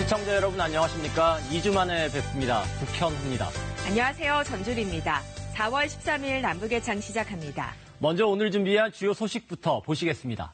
시청자 여러분 안녕하십니까? 2주 만에 뵙습니다. 국현입니다. 안녕하세요. 전주리입니다. 4월 13일 남북예창 시작합니다. 먼저 오늘 준비한 주요 소식부터 보시겠습니다.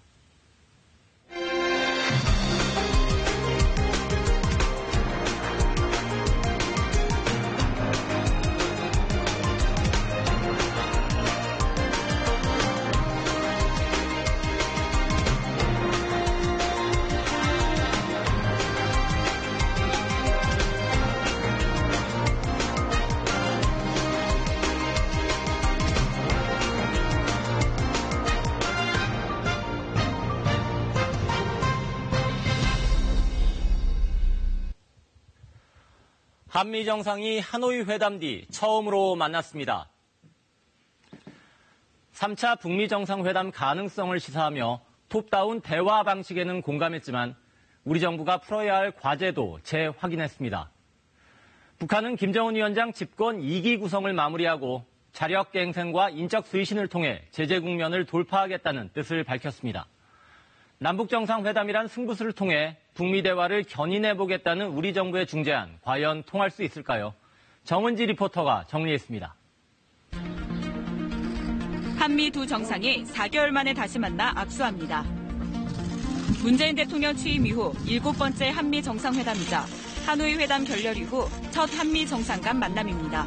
한미 정상이 하노이 회담 뒤 처음으로 만났습니다. 3차 북미 정상회담 가능성을 시사하며 톱다운 대화 방식에는 공감했지만 우리 정부가 풀어야 할 과제도 재확인했습니다. 북한은 김정은 위원장 집권 2기 구성을 마무리하고 자력갱생과 인적 쇄신을 통해 제재 국면을 돌파하겠다는 뜻을 밝혔습니다. 남북정상회담이란 승부수를 통해 북미 대화를 견인해보겠다는 우리 정부의 중재안, 과연 통할 수 있을까요? 정은지 리포터가 정리했습니다. 한미 두 정상이 4개월 만에 다시 만나 압수합니다. 문재인 대통령 취임 이후 7번째 한미 정상회담이자 하노이 회담 결렬 이후 첫 한미 정상 간 만남입니다.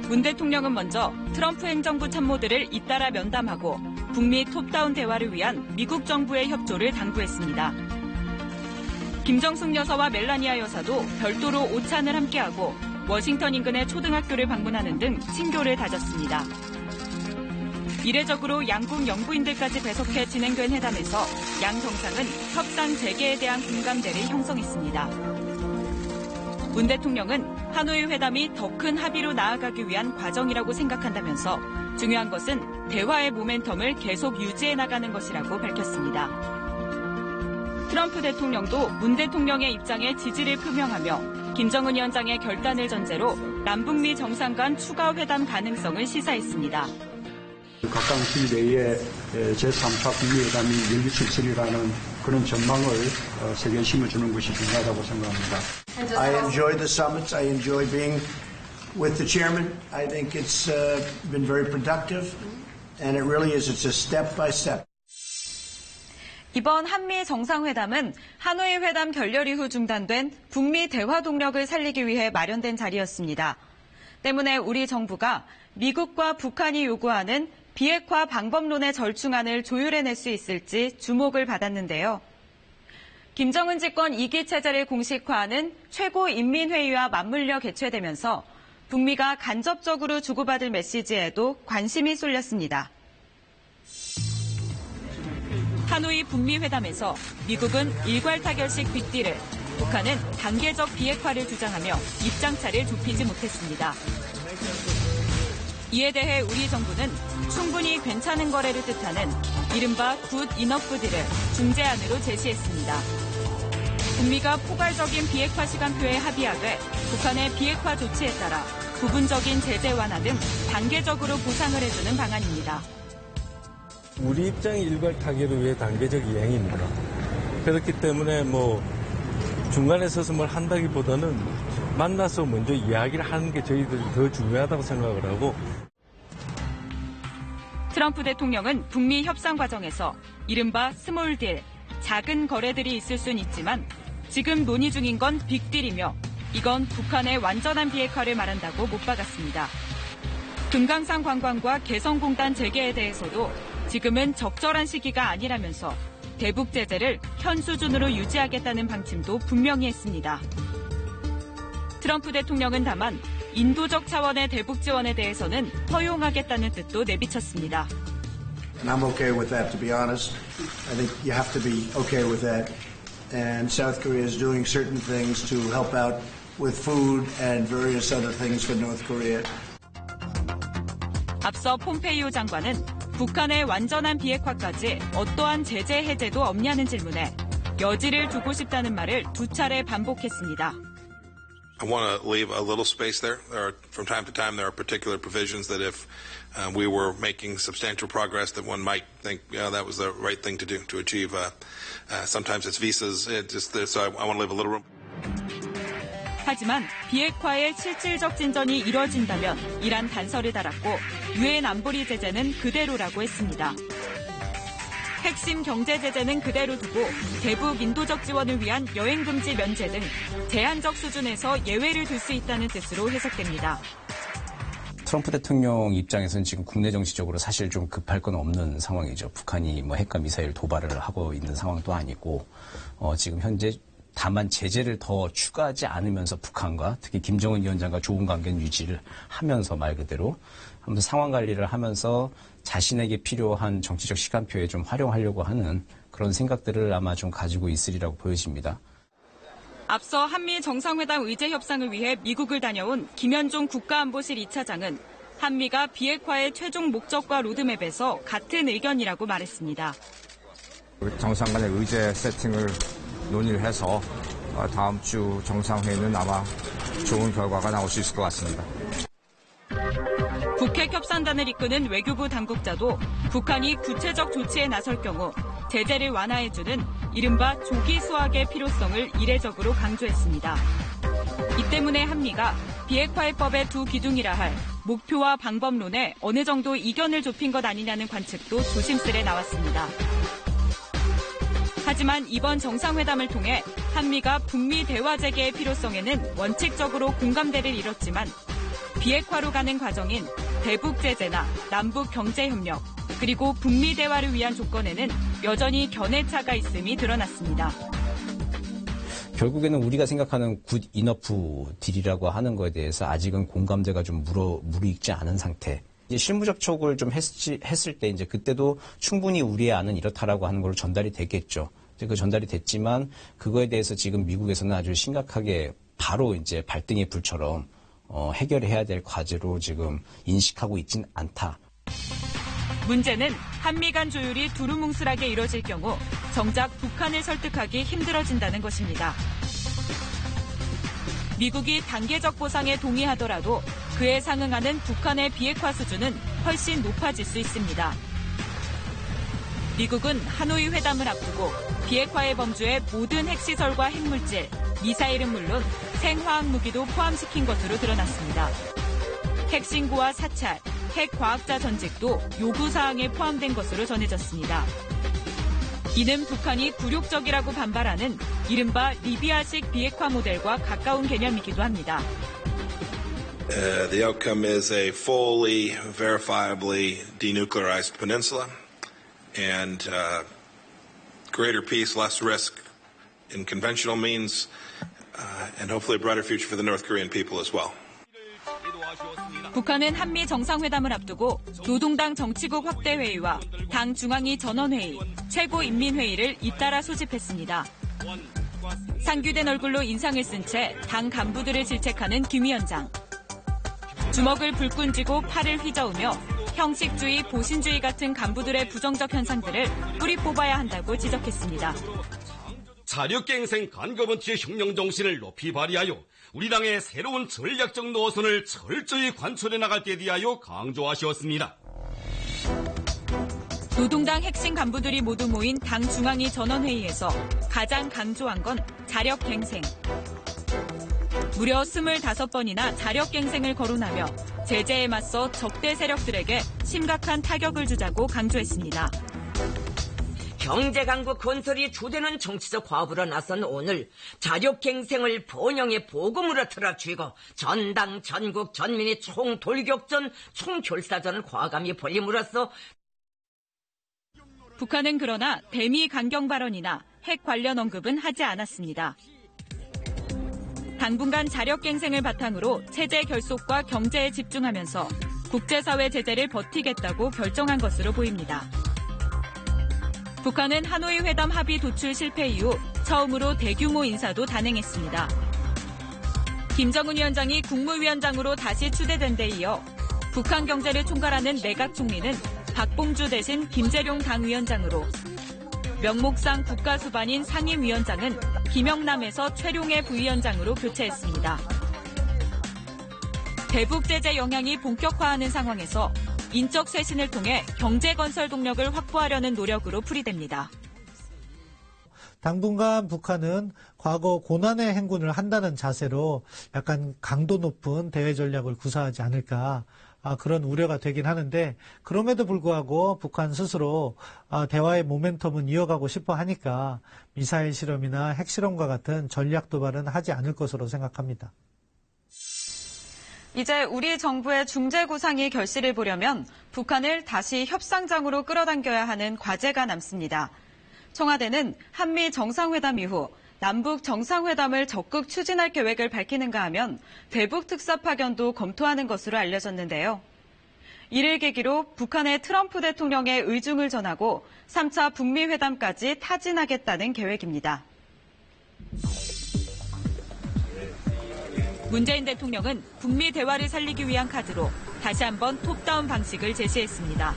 문 대통령은 먼저 트럼프 행정부 참모들을 잇따라 면담하고 북미 톱다운 대화를 위한 미국 정부의 협조를 당부했습니다. 김정숙 여사와 멜라니아 여사도 별도로 오찬을 함께하고 워싱턴 인근의 초등학교를 방문하는 등 친교를 다졌습니다. 이례적으로 양국 영부인들까지 배석해 진행된 회담에서 양 정상은 협상 재개에 대한 공감대를 형성했습니다. 문 대통령은 하노이 회담이 더 큰 합의로 나아가기 위한 과정이라고 생각한다면서 중요한 것은 대화의 모멘텀을 계속 유지해 나가는 것이라고 밝혔습니다. 트럼프 대통령도 문 대통령의 입장에 지지를 표명하며 김정은 위원장의 결단을 전제로 남북미 정상 간 추가 회담 가능성을 시사했습니다. 가까운 기일 내에 제3차 북미 회담이 열릴 수 있으리라는 그런 전망을 세계에 심어주는 것이 중요하다고 생각합니다. I enjoy the summits. I enjoy being with the chairman. I think it's been very productive, and it really is. It's a step by step. 이번 한미 정상회담은 하노이 회담 결렬 이후 중단된 북미 대화 동력을 살리기 위해 마련된 자리였습니다. 때문에 우리 정부가 미국과 북한이 요구하는 비핵화 방법론의 절충안을 조율해낼 수 있을지 주목을 받았는데요. 김정은 집권 2기 체제를 공식화하는 최고인민회의와 맞물려 개최되면서 북미가 간접적으로 주고받을 메시지에도 관심이 쏠렸습니다. 하노이 북미 회담에서 미국은 일괄타결식 빅딜을, 북한은 단계적 비핵화를 주장하며 입장차를 좁히지 못했습니다. 이에 대해 우리 정부는 충분히 괜찮은 거래를 뜻하는 이른바 굿 이너프 딜을 중재안으로 제시했습니다. 북미가 포괄적인 비핵화 시간표에 합의하되 북한의 비핵화 조치에 따라 부분적인 제재 완화 등 단계적으로 보상을 해주는 방안입니다. 우리 입장이 일괄 타결을 위해 단계적 이행입니다. 그렇기 때문에 중간에 서서 뭘 한다기보다는 만나서 먼저 이야기를 하는 게 저희들이 더 중요하다고 생각을 하고. 트럼프 대통령은 북미 협상 과정에서 이른바 스몰 딜, 작은 거래들이 있을 순 있지만 지금 논의 중인 건 빅딜이며 이건 북한의 완전한 비핵화를 말한다고 못 박았습니다. 금강산 관광과 개성공단 재개에 대해서도 지금은 적절한 시기가 아니라면서 대북 제재를 현 수준으로 유지하겠다는 방침도 분명히 했습니다. 트럼프 대통령은 다만 인도적 차원의 대북 지원에 대해서는 허용하겠다는 뜻도 내비쳤습니다. And I'm okay with that, to be honest. I think you have to be okay with that. And South Korea is doing certain things to help out with food and various other things for North Korea. 앞서 폼페이오 장관은 북한의 완전한 비핵화까지 어떠한 제재 해제도 없냐는 질문에 여지를 두고 싶다는 말을 두 차례 반복했습니다. I want to leave a little space there. From time to time, there are particular provisions that if we were making substantial progress, that one might think, that was the right thing to do to achieve. Sometimes it's visas. So I want to leave a little room. 하지만 비핵화의 실질적 진전이 이뤄진다면 이란 단서를 달았고 유엔 안보리 제재는 그대로라고 했습니다. 핵심 경제 제재는 그대로 두고 대북 인도적 지원을 위한 여행 금지 면제 등 제한적 수준에서 예외를 둘 수 있다는 뜻으로 해석됩니다. 트럼프 대통령 입장에서는 지금 국내 정치적으로 사실 좀 급할 건 없는 상황이죠. 북한이 핵과 미사일 도발을 하고 있는 상황도 아니고 지금 현재 다만 제재를 더 추가하지 않으면서 북한과 특히 김정은 위원장과 좋은 관계는 유지를 하면서 말 그대로 아무튼 상황 관리를 하면서 자신에게 필요한 정치적 시간표에 좀 활용하려고 하는 그런 생각들을 아마 좀 가지고 있으리라고 보여집니다. 앞서 한미 정상회담 의제 협상을 위해 미국을 다녀온 김현종 국가안보실 2차장은 한미가 비핵화의 최종 목적과 로드맵에서 같은 의견이라고 말했습니다. 정상 간의 의제 세팅을 논의를 해서 다음 주 정상회의는 아마 좋은 결과가 나올 수 있을 것 같습니다. 북핵 협상단을 이끄는 외교부 당국자도 북한이 구체적 조치에 나설 경우 제재를 완화해주는 이른바 조기 수학의 필요성을 이례적으로 강조했습니다. 이 때문에 한미가 비핵화해법의 두 기둥이라 할 목표와 방법론에 어느 정도 이견을 좁힌 것 아니냐는 관측도 조심스레 나왔습니다. 하지만 이번 정상회담을 통해 한미가 북미 대화 재개의 필요성에는 원칙적으로 공감대를 이뤘지만 비핵화로 가는 과정인 대북 제재나 남북 경제 협력, 그리고 북미 대화를 위한 조건에는 여전히 견해차가 있음이 드러났습니다. 결국에는 우리가 생각하는 굿 이너프 딜이라고 하는 거에 대해서 아직은 공감대가 좀 무르익지 않은 상태. 이제 실무적 촉을 좀 했을 때 이제 그때도 충분히 우리의 안은 이렇다라고 하는 걸로 전달이 됐겠죠. 그 전달이 됐지만 그거에 대해서 지금 미국에서는 아주 심각하게 바로 이제 발등의 불처럼 해결해야 될 과제로 지금 인식하고 있진 않다. 문제는 한미 간 조율이 두루뭉술하게 이뤄질 경우 정작 북한을 설득하기 힘들어진다는 것입니다. 미국이 단계적 보상에 동의하더라도 그에 상응하는 북한의 비핵화 수준은 훨씬 높아질 수 있습니다. 미국은 하노이 회담을 앞두고 비핵화의 범주에 모든 핵시설과 핵물질, 미사일은 물론 생화학 무기도 포함시킨 것으로 드러났습니다. 핵신고와 사찰, 핵과학자 전직도 요구사항에 포함된 것으로 전해졌습니다. 이는 북한이 굴욕적이라고 반발하는 이른바 리비아식 비핵화 모델과 가까운 개념이기도 합니다. The outcome is a fully, verifiably denuclearized peninsula and greater peace, less risk in conventional means, and hopefully a brighter future for the North Korean people as well. 북한은 한미 정상회담을 앞두고 노동당 정치국 확대회의와 당 중앙위 전원회의, 최고인민회의를 잇따라 소집했습니다. 상규된 얼굴로 인상을 쓴 채 당 간부들을 질책하는 김 위원장. 주먹을 불끈 쥐고 팔을 휘저으며 형식주의, 보신주의 같은 간부들의 부정적 현상들을 뿌리 뽑아야 한다고 지적했습니다. 자력갱생 간거번치의 혁명 정신을 높이 발휘하여 우리 당의 새로운 전략적 노선을 철저히 관철해 나갈 때 대하여 강조하셨습니다. 노동당 핵심 간부들이 모두 모인 당 중앙위 전원회의에서 가장 강조한 건 자력갱생. 무려 25번이나 자력갱생을 거론하며 제재에 맞서 적대 세력들에게 심각한 타격을 주자고 강조했습니다. 경제강국 건설이 주되는 정치적 과업으로 나선 오늘 자력갱생을 본영의 보금으로 틀어쥐고 전당, 전국, 전민이 총돌격전, 총결사전을 과감히 벌림으로써 북한은 그러나 대미 강경 발언이나 핵 관련 언급은 하지 않았습니다. 당분간 자력갱생을 바탕으로 체제 결속과 경제에 집중하면서 국제사회 제재를 버티겠다고 결정한 것으로 보입니다. 북한은 하노이 회담 합의 도출 실패 이후 처음으로 대규모 인사도 단행했습니다. 김정은 위원장이 국무위원장으로 다시 추대된 데 이어 북한 경제를 총괄하는 내각 총리는 박봉주 대신 김재룡 당위원장으로, 명목상 국가수반인 상임위원장은 김영남에서 최룡해 부위원장으로 교체했습니다. 대북 제재 영향이 본격화하는 상황에서 인적 쇄신을 통해 경제 건설 동력을 확보하려는 노력으로 풀이됩니다. 당분간 북한은 과거 고난의 행군을 한다는 자세로 약간 강도 높은 대외 전략을 구사하지 않을까 그런 우려가 되긴 하는데 그럼에도 불구하고 북한 스스로 대화의 모멘텀은 이어가고 싶어 하니까 미사일 실험이나 핵실험과 같은 전략 도발은 하지 않을 것으로 생각합니다. 이제 우리 정부의 중재 구상이 결실을 보려면 북한을 다시 협상장으로 끌어당겨야 하는 과제가 남습니다. 청와대는 한미 정상회담 이후 남북 정상회담을 적극 추진할 계획을 밝히는가 하면 대북 특사 파견도 검토하는 것으로 알려졌는데요. 이를 계기로 북한의 트럼프 대통령의 의중을 전하고 3차 북미 회담까지 타진하겠다는 계획입니다. 문재인 대통령은 북미 대화를 살리기 위한 카드로 다시 한번 톱다운 방식을 제시했습니다.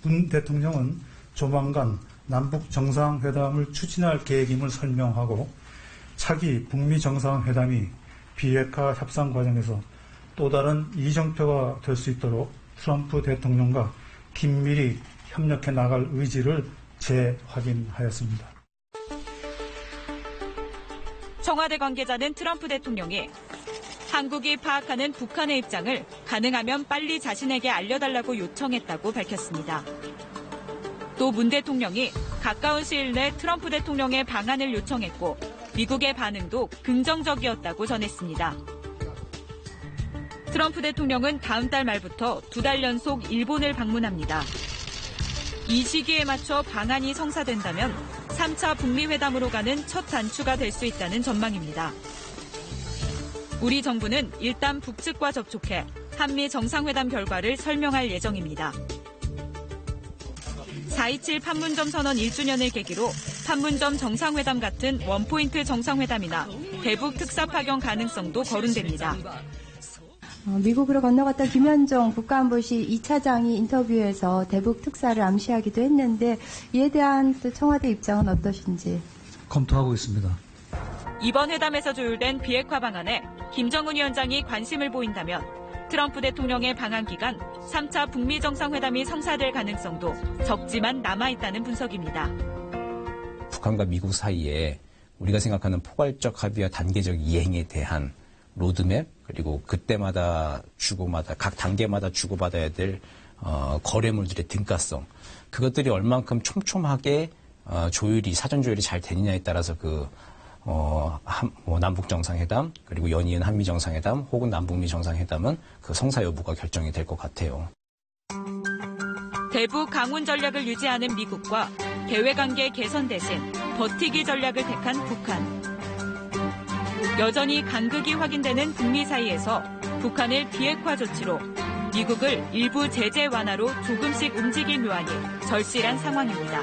문 대통령은 조만간 남북 정상회담을 추진할 계획임을 설명하고 차기 북미 정상회담이 비핵화 협상 과정에서 또 다른 이정표가 될 수 있도록 트럼프 대통령과 긴밀히 협력해 나갈 의지를 재확인하였습니다. 청와대 관계자는 트럼프 대통령이 한국이 파악하는 북한의 입장을 가능하면 빨리 자신에게 알려달라고 요청했다고 밝혔습니다. 또 문 대통령이 가까운 시일 내 트럼프 대통령의 방한을 요청했고 미국의 반응도 긍정적이었다고 전했습니다. 트럼프 대통령은 다음 달 말부터 2달 연속 일본을 방문합니다. 이 시기에 맞춰 방한이 성사된다면 3차 북미 회담으로 가는 첫 단추가 될 수 있다는 전망입니다. 우리 정부는 일단 북측과 접촉해 한미 정상회담 결과를 설명할 예정입니다. 4.27 판문점 선언 1주년을 계기로 판문점 정상회담 같은 원포인트 정상회담이나 대북 특사 파견 가능성도 거론됩니다. 미국으로 건너갔던 김현종 국가안보실 2차장이 인터뷰에서 대북 특사를 암시하기도 했는데 이에 대한 또 청와대 입장은 어떠신지? 검토하고 있습니다. 이번 회담에서 조율된 비핵화 방안에 김정은 위원장이 관심을 보인다면 트럼프 대통령의 방한 기간 3차 북미 정상회담이 성사될 가능성도 적지만 남아있다는 분석입니다. 북한과 미국 사이에 우리가 생각하는 포괄적 합의와 단계적 이행에 대한 로드맵 그리고 그때마다 주고마다 각 단계마다 주고받아야 될 거래물들의 등가성 그것들이 얼만큼 촘촘하게 사전 조율이 잘 되느냐에 따라서 남북 정상회담 그리고 연이은 한미 정상회담 혹은 남북미 정상회담은 그 성사 여부가 결정이 될 것 같아요. 대북 강훈 전략을 유지하는 미국과 대외관계 개선 대신 버티기 전략을 택한 북한. 여전히 간극이 확인되는 북미 사이에서 북한을 비핵화 조치로 미국을 일부 제재 완화로 조금씩 움직일 묘안이 절실한 상황입니다.